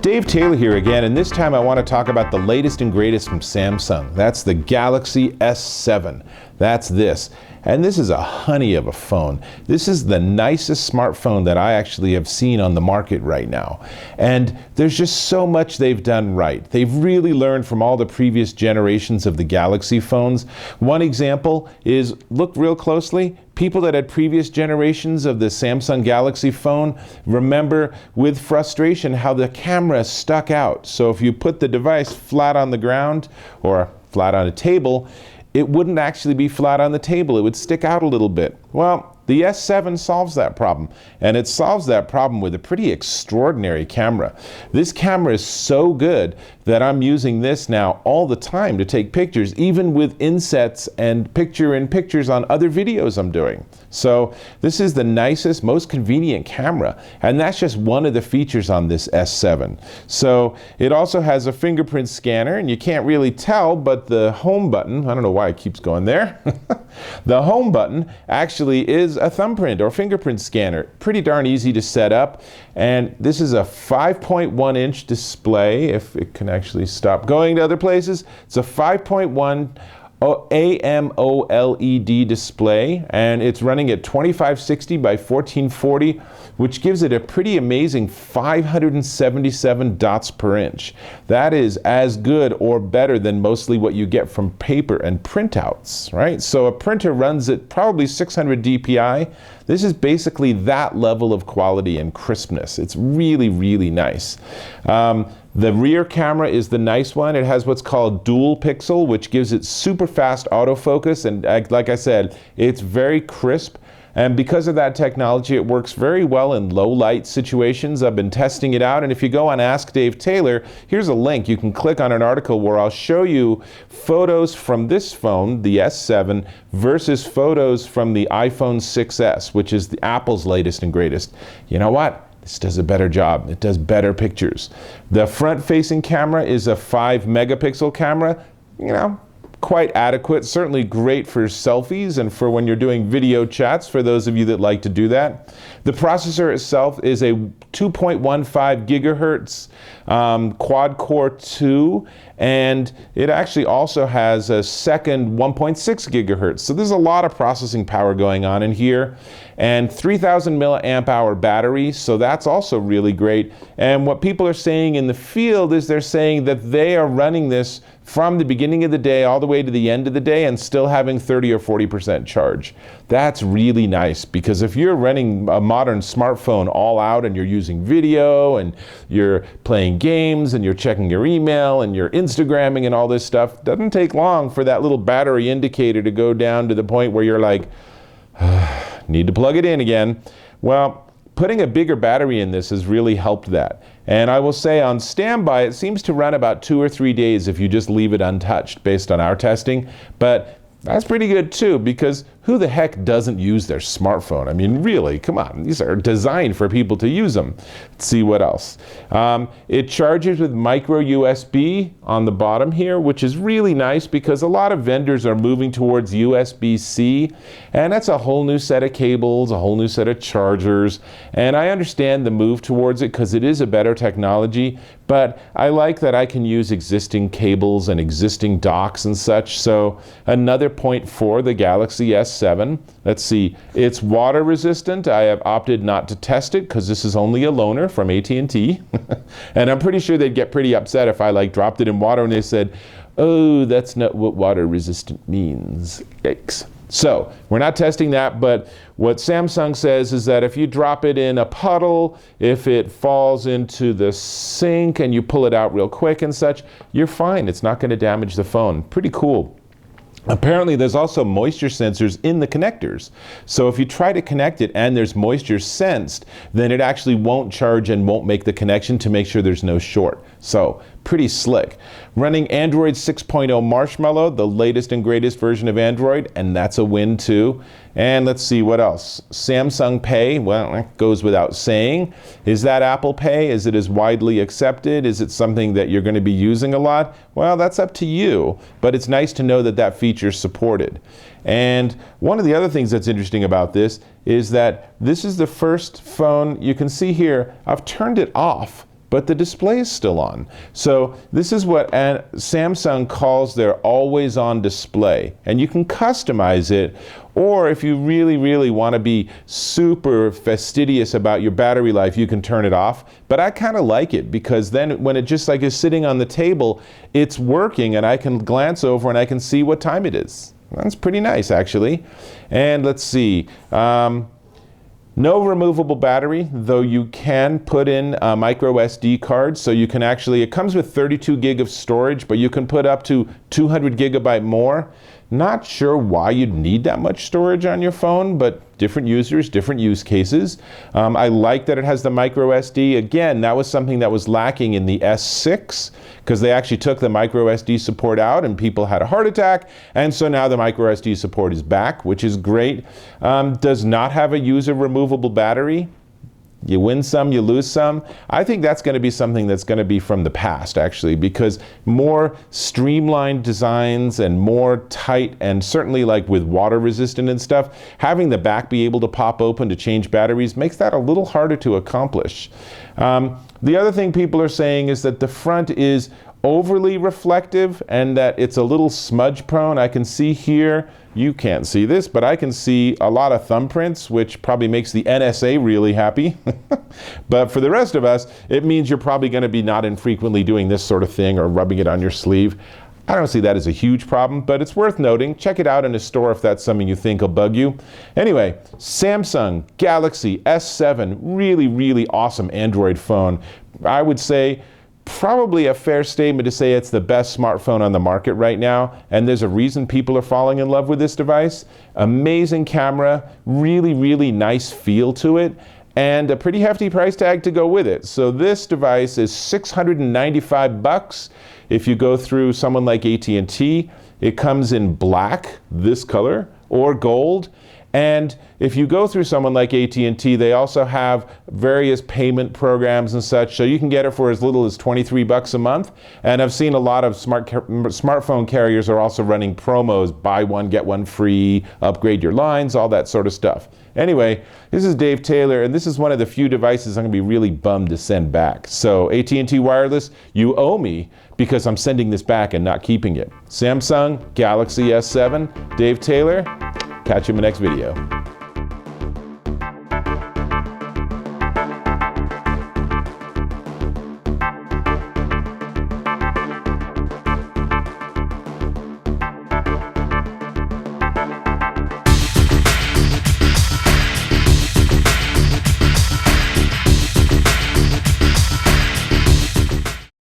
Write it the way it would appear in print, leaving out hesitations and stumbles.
Dave Taylor here again, and this time I want to talk about the latest and greatest from Samsung. That's the Galaxy S7. That's this. And this is a honey of a phone. This is the nicest smartphone that I actually have seen on the market right now. And there's just so much they've done right. They've really learned from all the previous generations of the Galaxy phones. One example is, look real closely, people that had previous generations of the Samsung Galaxy phone remember with frustration how the camera stuck out. So if you put the device flat on the ground or flat on a table, it wouldn't actually be flat on the table. It would stick out a little bit. Well, the S7 solves that problem, and it solves that problem with a pretty extraordinary camera. This camera is so good that I'm using this now all the time to take pictures, even with insets and picture-in-pictures on other videos I'm doing. So this is the nicest, most convenient camera, and that's just one of the features on this S7. So it also has a fingerprint scanner, and you can't really tell, but the home button, I don't know why it keeps going there, the home button actually is a thumbprint or fingerprint scanner. Pretty darn easy to set up. And this is a 5.1-inch display, if it can actually stop going to other places. It's a 5.1 AMOLED display, and it's running at 2560 by 1440, which gives it a pretty amazing 577 dots per inch. That is as good or better than mostly what you get from paper and printouts, right? So a printer runs at probably 600 DPI. This is basically that level of quality and crispness. It's really, really nice. The rear camera is the nice one. It has what's called dual pixel, which gives it super fast autofocus, and like I said, it's very crisp. And because of that technology, it works very well in low light situations. I've been testing it out, and if you go on Ask Dave Taylor, here's a link. You can click on an article where I'll show you photos from this phone, the S7, versus photos from the iPhone 6s, which is Apple's latest and greatest. You know what? This does a better job. It does better pictures. The front-facing camera is a 5-megapixel camera. You know, quite adequate, certainly great for selfies and for when you're doing video chats, for those of you that like to do that. The processor itself is a 2.15 gigahertz quad-core 2, and it actually also has a second 1.6 gigahertz. So there's a lot of processing power going on in here, and 3000 milliamp hour battery, so that's also really great. And what people are saying in the field is they're saying that they are running this from the beginning of the day all the way to the end of the day and still having 30 or 40% charge. That's really nice, because if you're running a modern smartphone all out and you're using video and you're playing games and you're checking your email and you're Instagramming and all this stuff, it doesn't take long for that little battery indicator to go down to the point where you're like, need to plug it in again. Well, putting a bigger battery in this has really helped that. And I will say on standby, it seems to run about 2 or 3 days if you just leave it untouched based on our testing. But that's pretty good too, because who the heck doesn't use their smartphone? I mean, really, come on. These are designed for people to use them. Let's see what else. It charges with micro USB on the bottom here, which is really nice because a lot of vendors are moving towards USB-C, and that's a whole new set of cables, a whole new set of chargers. And I understand the move towards it because it is a better technology, but I like that I can use existing cables and existing docks and such. So another point for the Galaxy S7. Let's see, it's water resistant. I have opted not to test it because this is only a loaner from AT&T. And I'm pretty sure they'd get pretty upset if I dropped it in water and they said, oh, that's not what water resistant means. Yikes. So we're not testing that, but what Samsung says is that if you drop it in a puddle, if it falls into the sink and you pull it out real quick and such, you're fine. It's not going to damage the phone. Pretty cool. Apparently there's also moisture sensors in the connectors. So if you try to connect it and there's moisture sensed, then it actually won't charge and won't make the connection to make sure there's no short. So pretty slick. Running Android 6.0 Marshmallow, the latest and greatest version of Android, and that's a win too. And let's see what else. Samsung Pay, well, that goes without saying. Is that Apple Pay? Is it as widely accepted? Is it something that you're going to be using a lot? Well, that's up to you, but it's nice to know that that feature is supported. And one of the other things that's interesting about this is that this is the first phone, you can see here, I've turned it off. but the display is still on. So this is what Samsung calls their always-on display, and you can customize it. Or if you really, really want to be super fastidious about your battery life, you can turn it off. But I kind of like it because then when it just like is sitting on the table, it's working and I can glance over and I can see what time it is. That's pretty nice, actually. And let's see. No removable battery, though you can put in a micro SD card. So you can actually, it comes with 32 gig of storage, but you can put up to 200 gigabyte more. Not sure why you'd need that much storage on your phone, but different users, different use cases. I like that it has the micro SD. Again, that was something that was lacking in the S6 because they actually took the micro SD support out and people had a heart attack. And so now the micro SD support is back, which is great. Does not have a user removable battery. You win some, you lose some. I think that's going to be something that's going to be from the past, actually, because more streamlined designs and more tight, and certainly like with water resistant and stuff, having the back be able to pop open to change batteries makes that a little harder to accomplish. The other thing people are saying is that the front is overly reflective and that it's a little smudge prone. I can see here, you can't see this, but I can see a lot of thumbprints, which probably makes the NSA really happy. But for the rest of us, it means you're probably going to be not infrequently doing this sort of thing or rubbing it on your sleeve. I don't see that as a huge problem, but it's worth noting. Check it out in a store if that's something you think will bug you. Anyway, Samsung Galaxy S7, really, really awesome Android phone. I would say probably a fair statement to say it's the best smartphone on the market right now, and there's a reason people are falling in love with this device. Amazing camera, really, really nice feel to it, and a pretty hefty price tag to go with it. So this device is $695. If you go through someone like AT&T, it comes in black, this color, or gold. And if you go through someone like AT&T, they also have various payment programs and such, so you can get it for as little as $23 a month. And I've seen a lot of smartphone carriers are also running promos, buy one, get one free, upgrade your lines, all that sort of stuff. Anyway, this is Dave Taylor, and this is one of the few devices I'm going to be really bummed to send back. So AT&T Wireless, you owe me because I'm sending this back and not keeping it. Samsung Galaxy S7, Dave Taylor. Catch you in the next video.